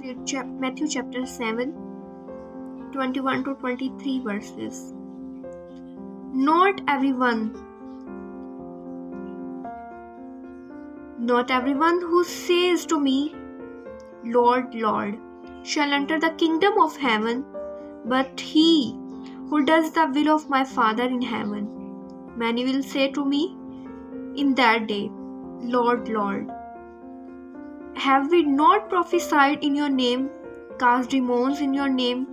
Matthew chapter 7, 21 to 23 verses. Not everyone who says to me, Lord, Lord, shall enter the kingdom of heaven, but he who does the will of my Father in heaven. Many will say to me in that day, Lord, Lord, have we not prophesied in your name, cast demons in your name,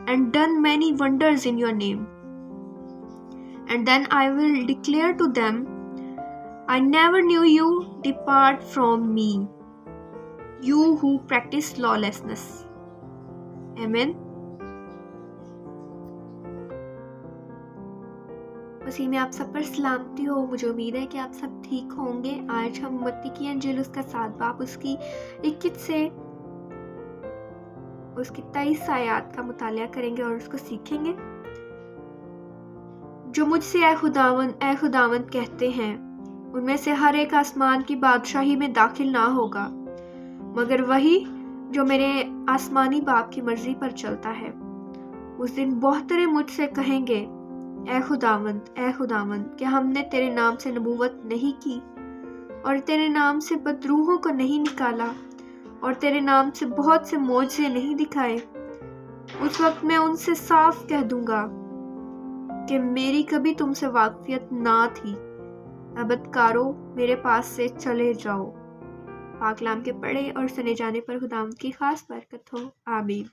and done many wonders in your name? And then I will declare to them, I never knew you, depart from me, you who practice lawlessness. Amen. मसीह में आप सब पर सलामती हो। मुझे उम्मीद है कि आप सब ठीक होंगे। आज हम मत्ती की अंजील उसका 7 बाब उसकी 21 से उसकी 23 आयत का मुतालिया करेंगे और उसको सीखेंगे। जो मुझसे ऐ खुदावंद कहते हैं, उनमें से हर एक आसमान की बादशाही में दाखिल ना होगा, मगर वही जो मेरे आसमानी बाप की मर्जी पर चलता है। उस दिन बहुतरे मुझसे कहेंगे, ऐ खुदावंद, क्या हमने तेरे नाम से नबूवत नहीं की और तेरे नाम से बदरूहों को नहीं निकाला और तेरे नाम से बहुत से मोजज़े नहीं दिखाए? उस वक्त मैं उनसे साफ कह दूंगा कि मेरी कभी तुमसे वाकफियत ना थी। बदकारों, मेरे पास से चले जाओ। पाक कलाम के पढ़े और सुने जाने पर खुदावंद की खास बरकत हो। आमीन।